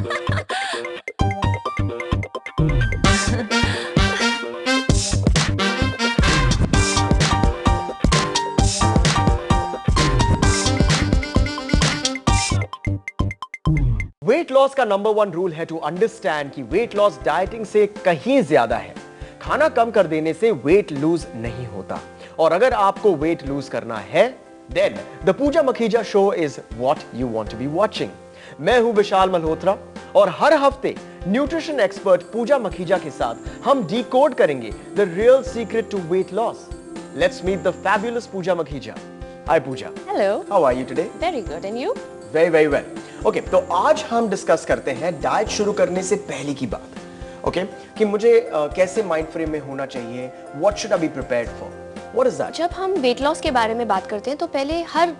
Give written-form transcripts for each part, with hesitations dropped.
Weight loss का number 1 rule है to understand कि वेट लॉस डाइटिंग से कहीं ज्यादा है। खाना कम कर देने से वेट लूज नहीं होता, और अगर आपको वेट लूज करना है then the Pooja Makhija show is what you want to be watching. मैं हूं विशाल मल्होत्रा और हर हफ्ते न्यूट्रिशन एक्सपर्ट पूजा मखीजा के साथ हम डिकोड करेंगे the real secret to weight loss. Let's meet the fabulous Pooja Makhija. Hi Pooja. Hello. How are you today? Very good, and you? Very very well. Okay, तो आज हम डिस्कस करते हैं डाइट शुरू करने से पहले की बात। ओके, कि मुझे कैसे माइंड फ्रेम में होना चाहिए, what should I be prepared for, what is that? जब हम वेट लॉस के बारे में बात करते हैं तो पहले हर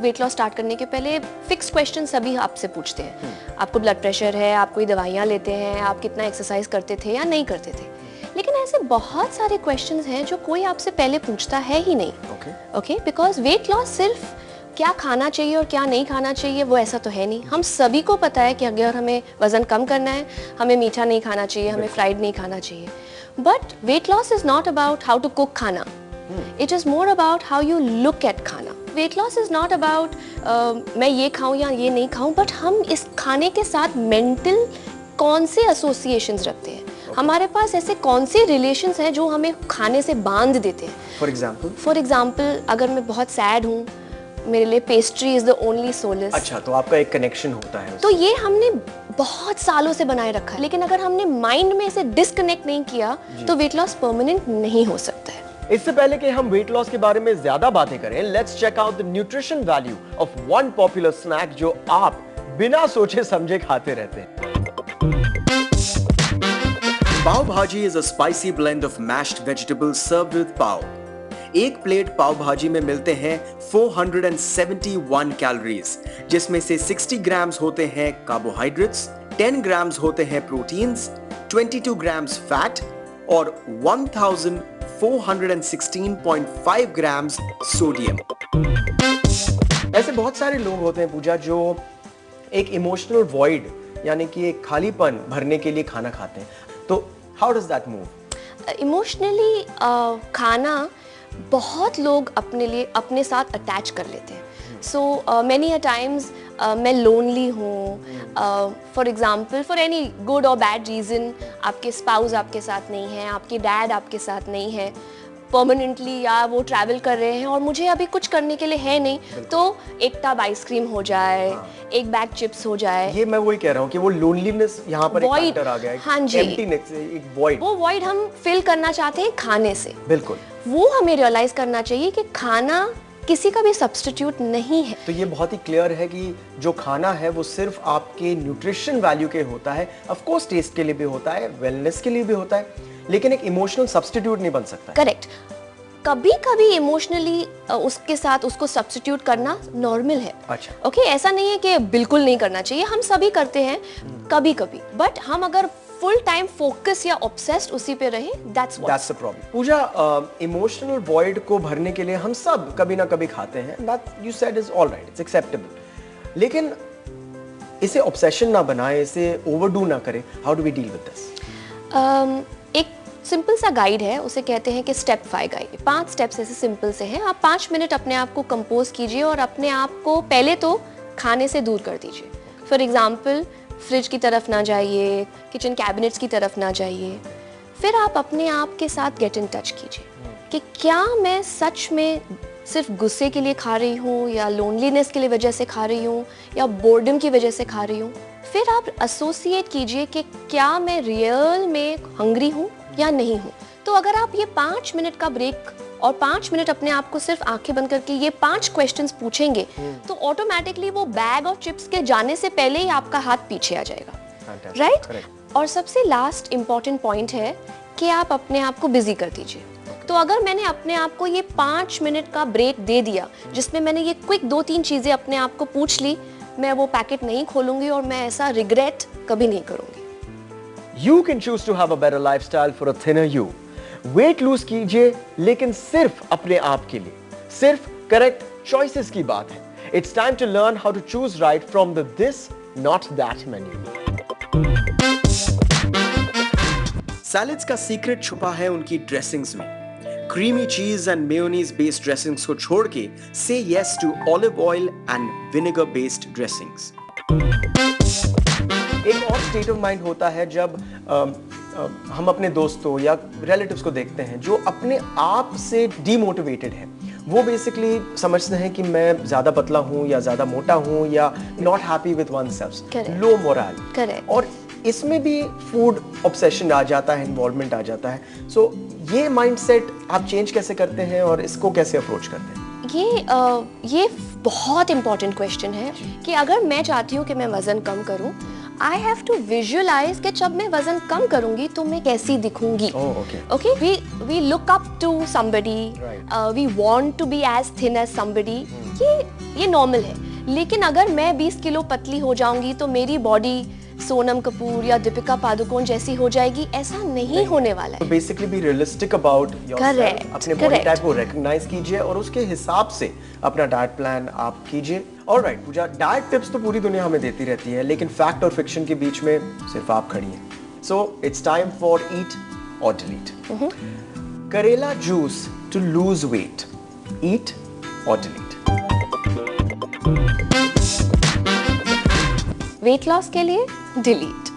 वेट लॉस स्टार्ट करने के पहले फिक्स क्वेश्चन सभी आपसे पूछते हैं। आपको ब्लड प्रेशर है, आप कोई दवाइयाँ लेते हैं, आप कितना एक्सरसाइज करते थे या नहीं करते थे। लेकिन ऐसे बहुत सारे क्वेश्चंस हैं जो कोई आपसे पहले पूछता है ही नहीं। ओके, बिकॉज वेट लॉस सिर्फ क्या खाना चाहिए और क्या नहीं खाना चाहिए वो ऐसा तो है नहीं। हम सभी को पता है कि अगर हमें वजन कम करना है, हमें मीठा नहीं खाना चाहिए, हमें फ्राइड नहीं खाना चाहिए। But weight loss is not about how to cook खाना, it is more about how you look at खाना। Weight loss is not about मैं ये खाऊं या ये नहीं खाऊं, बट हम इस खाने के साथ मेंटल कौन से एसोसिएशंस रखते हैं। हमारे पास ऐसे कौन से रिलेशंस हैं जो हमें खाने से बांध देते हैं। फॉर एग्जाम्पल अगर मैं बहुत सैड हूँ, मेरे लिए pastry is the only solace. अच्छा, तो आपका एक कनेक्शन होता है। तो ये हमने बहुत सालों से बनाए रखा है, लेकिन अगर हमने माइंड में इसे डिस्कनेक्ट नहीं किया तो वेट लॉस परमानेंट नहीं हो सकता है। इससे पहले कि हम वेट लॉस के बारे में ज्यादा बातें करें, let's check out the nutrition value of one popular snack जो आप बिना सोचे समझे खाते रहते हैं। Pav bhaji is a spicy blend of mashed vegetables served with pav. एक प्लेट पाव भाजी में मिलते हैं 471 कैलोरीज, जिसमें से 60 ग्राम्स होते हैं कार्बोहाइड्रेट्स, 10 ग्राम्स होते हैं प्रोटीन्स, 22 ग्राम्स फैट और 1416.5 ग्राम्स सोडियम। ऐसे बहुत सारे लोग होते हैं पूजा जो एक इमोशनल वॉइड यानी कि एक खालीपन भरने के लिए खाना खाते हैं, तो how does that move? Emotionally खाना बहुत लोग अपने लिए अपने साथ अटैच कर लेते हैं। सो मैनी अ टाइम्स मैं लोनली हूँ, for example for any good और बैड रीज़न, आपके स्पाउस आपके साथ नहीं है, आपके डैड आपके साथ नहीं है परमानेंटली, या वो ट्रैवल कर रहे हैं और मुझे अभी कुछ करने के लिए है नहीं, तो एक टब आइसक्रीम हो जाए, एक बैग चिप्स हो जाए। ये मैं वही कह रहा हूँ कि वो लोनलीनेस यहाँ पर एक फैक्टर आ गया है। हाँ जी, एम्प्टीनेस, एक वॉइड, वो वॉइड हम फिल करना चाहते हैं खाने से। बिल्कुल, वो हमें रियलाइज करना चाहिए कि खाना किसी का भी सब्स्टिट्यूट नहीं है। तो ये बहुत ही क्लियर है कि जो खाना है वो सिर्फ आपके न्यूट्रिशन वैल्यू के होता है, ऑफ कोर्स टेस्ट के लिए भी होता है, वेलनेस के लिए भी होता है, लेकिन एक इमोशनल सब्स्टिट्यूट नहीं बन सकता। करेक्ट। कभी कभी इमोशनली उसके साथ उसको सब्स्टिट्यूट करना नॉर्मल है। अच्छा, ओके, ऐसा नहीं है कि बिल्कुल नहीं करना चाहिए, हम सभी करते हैं कभी कभी, बट हम अगर फुल टाइम फोकस या ऑब्सेस्ड उसी पे रहे, that's the problem. Pooja, emotional void को भरने के लिए हम सब कभी ना कभी खाते हैं, that you said is alright, it's acceptable, लेकिन इसे ऑब्सेशन ना बनाए, इसे ओवरडू ना करें। How do we deal with this? एक सिंपल सा गाइड है, उसे कहते हैं कि स्टेप 5 गाइड। 5 स्टेप्स ऐसे सिंपल से हैं। आप 5 मिनट अपने आप को कंपोज कीजिए और अपने आप को पहले तो खाने से दूर कर दीजिए। फॉर एग्जाम्पल फ्रिज की तरफ ना जाइए, किचन कैबिनेट्स की तरफ ना जाइए। फिर आप अपने आप के साथ गेट इन टच कीजिए कि क्या मैं सच में सिर्फ गुस्से के लिए खा रही हूँ, या लोनलीनेस के लिए वजह से खा रही हूँ, या बोर्डम की वजह से खा रही हूँ। फिर आप एसोसिएट कीजिए कि क्या मैं रियल में हंग्री हूँ या नहीं हूँ। तो अगर आप ये 5 मिनट का ब्रेक और 5 मिनट अपने आप को सिर्फ आंखें बंद करके ये 5 क्वेश्चंस पूछेंगे, तो ऑटोमेटिकली वो बैग ऑफ चिप्स के जाने से पहले ही आपका हाथ पीछे आ जाएगा, राइट? और सबसे लास्ट इम्पॉर्टेंट पॉइंट है कि आप अपने आप को बिजी कर दीजिए। तो अगर मैंने अपने आप को ये 5 मिनट का ब्रेक दे दिया, जिसमें मैंने ये क्विक 2-3 चीजें अपने आप को पूछ ली, मैं वो पैकेट नहीं खोलूंगी और मैं ऐसा रिग्रेट कभी नहीं करूंगी। You can choose to have a better lifestyle for a thinner you. Weight lose कीजिए, लेकिन सिर्फ अपने आप के लिए, सिर्फ करेक्ट चॉइसेस की बात है। It's time to learn how to choose right from the this, not that menu. Salads का सीक्रेट छुपा है उनकी ड्रेसिंग्स में। Creamy cheese and mayonnaise based dressings को छोड़ के से yes to olive oil and vinegar based dressings. एक और स्टेट ऑफ माइंड होता है जब हम अपने दोस्तों या रिलेटिव्स को देखते हैं जो अपने आप से डीमोटिवेटेड है। वो बेसिकली समझते हैं कि मैं ज्यादा पतला हूँ या ज्यादा मोटा हूँ या not happy with one self, low moral. Correct. और इसमें भी फूड ऑब्सेशन आ जाता है, इन्वॉल्वमेंट आ जाता है। सो ये माइंडसेट आप चेंज कैसे करते हैं और इसको कैसे अप्रोच करते हैं? ये बहुत इंपॉर्टेंट क्वेश्चन है कि अगर मैं चाहती हूँ कि मैं वजन कम करूँ, आई हैव टू विजुअलाइज कि जब मैं वजन कम करूंगी तो मैं कैसी दिखूंगी। Okay, we look up to somebody, we want to be as thin as somebody. ये नॉर्मल है। लेकिन अगर मैं 20 किलो पतली हो जाऊंगी तो मेरी बॉडी सोनम कपूर या दीपिका पादुकोण जैसी हो जाएगी, ऐसा नहीं होने वाला है। Basically be realistic about yourself, अपने बॉडी टाइप को रिकॉग्नाइज कीजिए और उसके हिसाब से अपना डाइट प्लान आप कीजिए। ऑलराइट पूजा, डाइट टिप्स तो पूरी दुनिया हमें देती रहती है, लेकिन फैक्ट और फिक्शन के बीच में सिर्फ आप खड़ी हैं। सो इट्स टाइम फॉर ईट और डिलीट। करेला जूस टू लूज वेट, ईट और डिलीट। वेट लॉस के लिए डिलीट।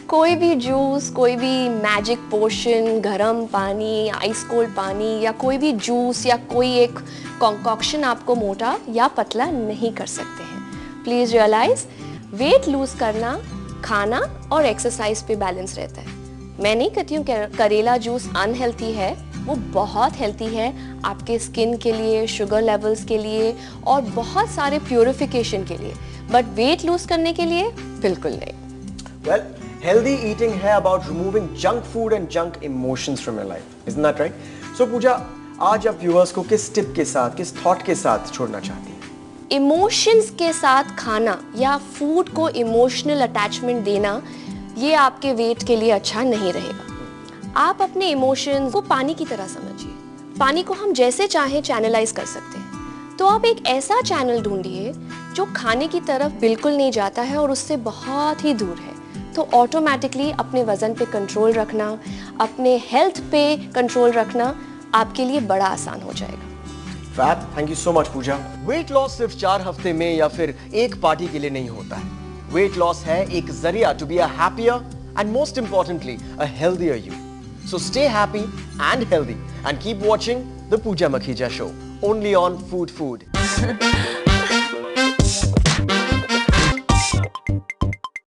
कोई भी जूस, कोई भी मैजिक पोशन, गरम पानी, आइस कोल्ड पानी या कोई भी जूस या कोई एक कॉन्कॉक्शन आपको मोटा या पतला नहीं कर सकते हैं। प्लीज रियलाइज, वेट लूज करना खाना और एक्सरसाइज पे बैलेंस रहता है। मैं नहीं कहती हूँ करेला जूस अनहेल्थी है, वो बहुत हेल्थी है आपके स्किन के लिए, शुगर लेवल्स के लिए और बहुत सारे प्यूरिफिकेशन के लिए, बट वेट लूज करने के लिए बिल्कुल नहीं। Well, healthy eating है about removing junk food and junk emotions from your life. Isn't that right? So पूजा, आज आप व्यूअर्स को किस टिप के साथ, किस थॉट के साथ छोड़ना चाहती हैं? इमोशंस के साथ खाना या फूड को इमोशनल अटैचमेंट देना, ये आपके वेट के लिए अच्छा नहीं रहेगा। आप अपने इमोशंस को पानी की तरह समझिए। पानी को हम जैसे चाहे चैनलाइज कर सकते हैं। तो आप एक ऐसा चैनल ढूंढिए जो खाने की तरफ बिल्कुल नहीं जाता है और उससे बहुत ही दूर है। तो ऑटोमेटिकली अपने वजन पे कंट्रोल रखना, अपने हेल्थ पे कंट्रोल रखना आपके लिए बड़ा आसान हो जाएगा। Fab, thank you so much Pooja. Weight loss सिर्फ 4 हफ्ते में या फिर एक पार्टी के लिए नहीं होता है। वेट लॉस है एक जरिया to be a happier and most importantly a healthier you. So stay happy and healthy and keep watching the Pooja Makhija show only on Food Food.